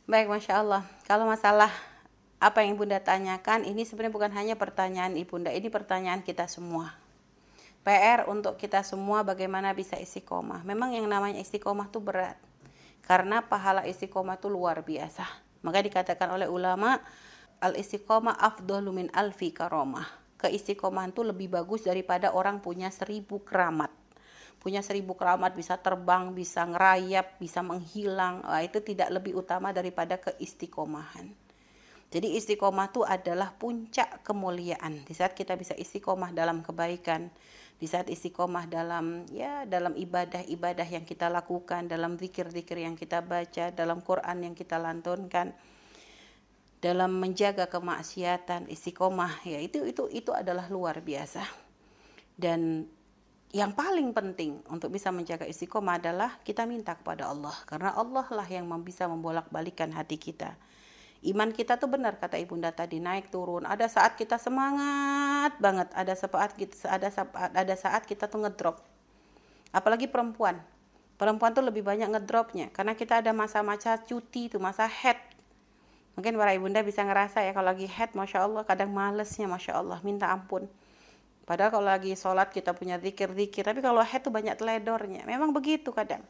Baik, Masya Allah. Kalau masalah apa yang Ibunda tanyakan, ini sebenarnya bukan hanya pertanyaan Ibunda, ini pertanyaan kita semua. PR untuk kita semua bagaimana bisa istiqomah. Memang yang namanya istiqomah itu berat. Karena pahala istiqomah itu luar biasa. Maka dikatakan oleh ulama, al-istiqomah afdalu min alfi karomah. Keistiqomahan itu lebih bagus daripada orang punya 1000 keramat. Punya 1000 keramat, bisa terbang, bisa ngerayap, bisa menghilang. Itu tidak lebih utama daripada keistiqomahan. Jadi istiqomah itu adalah puncak kemuliaan. Di saat kita bisa istiqomah dalam kebaikan, di saat istiqomah dalam ibadah-ibadah yang kita lakukan, dalam zikir-zikir yang kita baca, dalam Quran yang kita lantunkan, dalam menjaga kemaksiatan, istiqomah ya itu adalah luar biasa. Dan yang paling penting untuk bisa menjaga istiqomah adalah kita minta kepada Allah, karena Allah lah yang bisa membolak-balikan hati kita. Iman kita tuh benar kata Ibunda tadi, naik turun. Ada saat kita semangat banget, ada saat kita tuh ngedrop. Apalagi perempuan tuh lebih banyak ngedropnya, karena kita ada masa-masa cuti tuh, masa head. Mungkin para Ibunda bisa ngerasa ya, kalau lagi head Masya Allah kadang malesnya, Masya Allah, minta ampun. Padahal kalau lagi sholat kita punya zikir-zikir, tapi kalau head tuh banyak teledornya. Memang begitu kadang.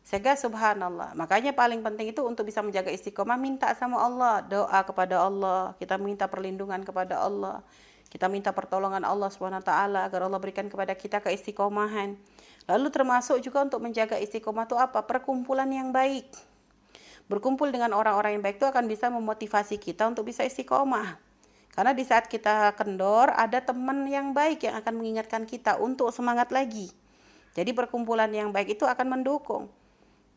Sehingga subhanallah, makanya paling penting itu untuk bisa menjaga istiqomah, minta sama Allah, doa kepada Allah, kita minta perlindungan kepada Allah, kita minta pertolongan Allah SWT agar Allah berikan kepada kita keistiqomahan. Lalu termasuk juga untuk menjaga istiqomah itu apa? Perkumpulan yang baik. Berkumpul dengan orang-orang yang baik itu akan bisa memotivasi kita untuk bisa istiqomah. Karena di saat kita kendor, ada teman yang baik yang akan mengingatkan kita untuk semangat lagi. Jadi perkumpulan yang baik itu akan mendukung.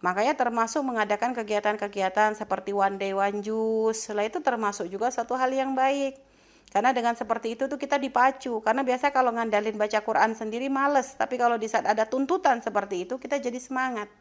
Makanya termasuk mengadakan kegiatan-kegiatan seperti one day one juice. Setelah itu termasuk juga satu hal yang baik. Karena dengan seperti itu tuh kita dipacu. Karena biasa kalau ngandalin baca Quran sendiri males. Tapi kalau di saat ada tuntutan seperti itu kita jadi semangat.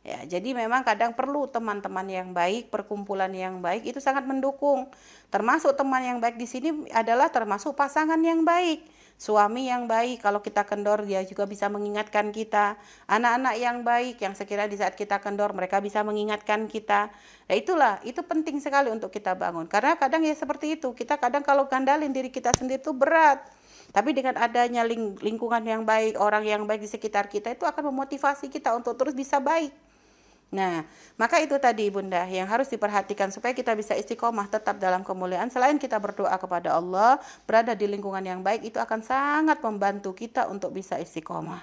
Ya, jadi memang kadang perlu teman-teman yang baik, perkumpulan yang baik itu sangat mendukung. Termasuk teman yang baik di sini adalah termasuk pasangan yang baik, suami yang baik. Kalau kita kendor dia juga bisa mengingatkan kita. Anak-anak yang baik yang sekiranya di saat kita kendor mereka bisa mengingatkan kita. Nah, itu penting sekali untuk kita bangun. Karena kadang ya seperti itu, kita kadang kalau gandalin diri kita sendiri itu berat. Tapi dengan adanya lingkungan yang baik, orang yang baik di sekitar kita itu akan memotivasi kita untuk terus bisa baik. Nah, maka itu tadi Bunda yang harus diperhatikan supaya kita bisa istiqomah tetap dalam kemuliaan. Selain kita berdoa kepada Allah, berada di lingkungan yang baik itu akan sangat membantu kita untuk bisa istiqomah.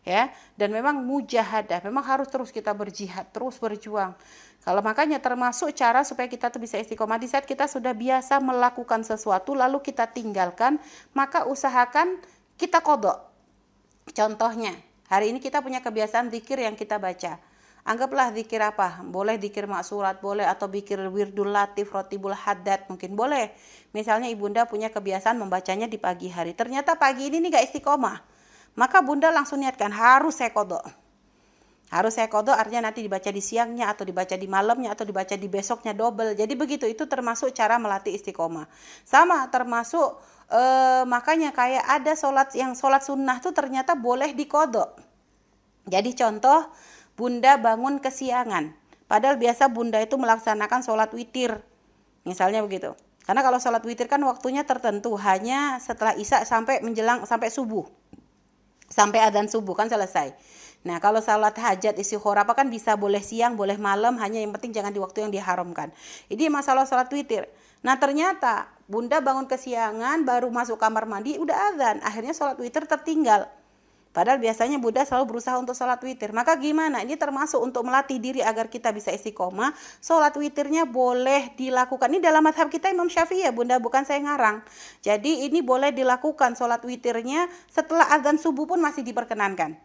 Ya, dan memang mujahadah, memang harus terus kita berjihad, terus berjuang. Kalau makanya termasuk cara supaya kita tuh bisa istiqomah, di saat kita sudah biasa melakukan sesuatu lalu kita tinggalkan, maka usahakan kita qadha. Contohnya, hari ini kita punya kebiasaan zikir yang kita baca. Anggaplah zikir apa? Boleh zikir maksurat, boleh, atau zikir wirdul latif, rotibul haddad, mungkin boleh. Misalnya Ibunda punya kebiasaan membacanya di pagi hari. Ternyata pagi ini nih gak istiqomah. Maka Bunda langsung niatkan, harus saya qadha. Harus saya qadha artinya nanti dibaca di siangnya, atau dibaca di malamnya, atau dibaca di besoknya double. Jadi begitu, itu termasuk cara melatih istiqomah. Sama termasuk, makanya kayak ada sholat sunnah tuh ternyata boleh diqadha. Jadi contoh, Bunda bangun kesiangan, padahal biasa Bunda itu melaksanakan sholat witir, misalnya begitu. Karena kalau sholat witir kan waktunya tertentu, hanya setelah isya sampai menjelang sampai subuh, sampai adzan subuh kan selesai. Nah, kalau sholat hajat istikharah apa kan bisa boleh siang, boleh malam, hanya yang penting jangan di waktu yang diharamkan. Ini masalah sholat witir. Nah, ternyata Bunda bangun kesiangan, baru masuk kamar mandi, udah adzan, akhirnya sholat witir tertinggal. Padahal biasanya Bunda selalu berusaha untuk sholat witir. Maka gimana? Ini termasuk untuk melatih diri agar kita bisa istiqomah. Sholat witirnya boleh dilakukan. Ini dalam mazhab kita Imam Syafi'i ya Bunda, bukan saya ngarang. Jadi ini boleh dilakukan sholat witirnya setelah azan subuh pun masih diperkenankan.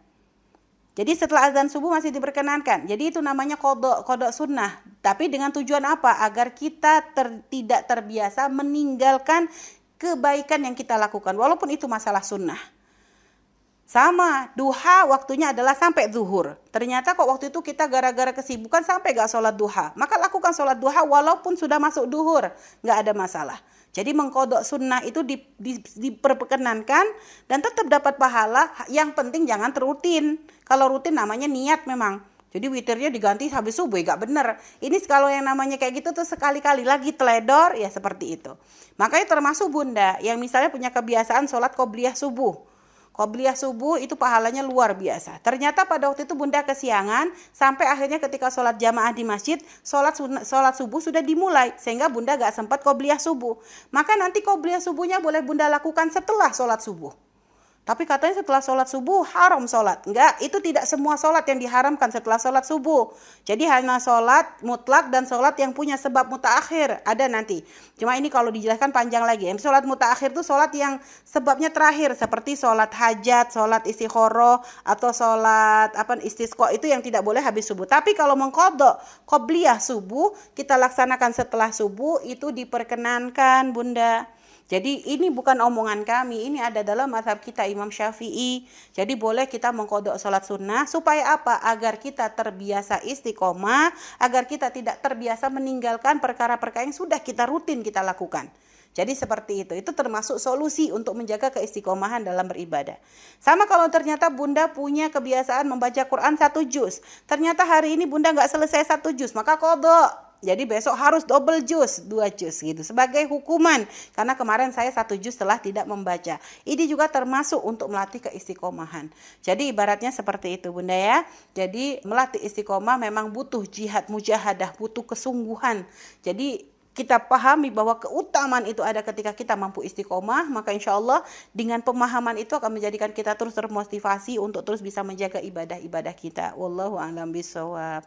Jadi setelah azan subuh masih diperkenankan. Jadi itu namanya qadha sunnah. Tapi dengan tujuan apa? Agar kita tidak terbiasa meninggalkan kebaikan yang kita lakukan. Walaupun itu masalah sunnah. Sama, duha waktunya adalah sampai zuhur. Ternyata kok waktu itu kita gara-gara kesibukan sampai gak sholat duha. Maka lakukan sholat duha walaupun sudah masuk duhur. Gak ada masalah. Jadi mengqadha sunnah itu diperkenankan dan tetap dapat pahala. Yang penting jangan terutin. Kalau rutin namanya niat memang. Jadi witirnya diganti habis subuh, gak bener. Ini kalau yang namanya kayak gitu tuh sekali-kali lagi teledor, ya seperti itu. Makanya termasuk bunda yang misalnya punya kebiasaan sholat qobliyah subuh. Qobliyah subuh itu pahalanya luar biasa. Ternyata pada waktu itu bunda kesiangan, sampai akhirnya ketika sholat jamaah di masjid, sholat subuh sudah dimulai, sehingga bunda gak sempat qobliyah subuh. Maka nanti qobliyah subuhnya boleh bunda lakukan setelah sholat subuh. Tapi katanya setelah sholat subuh haram sholat. Enggak, itu tidak semua sholat yang diharamkan setelah sholat subuh. Jadi hanya sholat mutlak dan sholat yang punya sebab mutaakhir. Ada nanti. Cuma ini kalau dijelaskan panjang lagi. Sholat mutaakhir itu sholat yang sebabnya terakhir. Seperti sholat hajat, sholat istikhoroh, atau sholat istisqa, itu yang tidak boleh habis subuh. Tapi kalau mengqadha qobliyah subuh, kita laksanakan setelah subuh, itu diperkenankan bunda. Jadi ini bukan omongan kami, ini ada dalam mazhab kita Imam Syafi'i. Jadi boleh kita mengqadha sholat sunnah, supaya apa? Agar kita terbiasa istiqomah, agar kita tidak terbiasa meninggalkan perkara-perkara yang sudah kita rutin kita lakukan. Jadi seperti itu termasuk solusi untuk menjaga keistiqomahan dalam beribadah. Sama kalau ternyata bunda punya kebiasaan membaca Quran 1 juz. Ternyata hari ini bunda gak selesai 1 juz, maka qadha. Jadi besok harus double juz, 2 juz gitu. Sebagai hukuman, karena kemarin saya 1 juz telah tidak membaca. Ini juga termasuk untuk melatih keistiqomahan. Jadi ibaratnya seperti itu bunda ya. Jadi melatih istiqomah memang butuh jihad mujahadah, butuh kesungguhan. Jadi kita pahami bahwa keutamaan itu ada ketika kita mampu istiqomah, maka insya Allah dengan pemahaman itu akan menjadikan kita terus termotivasi untuk terus bisa menjaga ibadah-ibadah kita. Wallahu a'lam bishawab.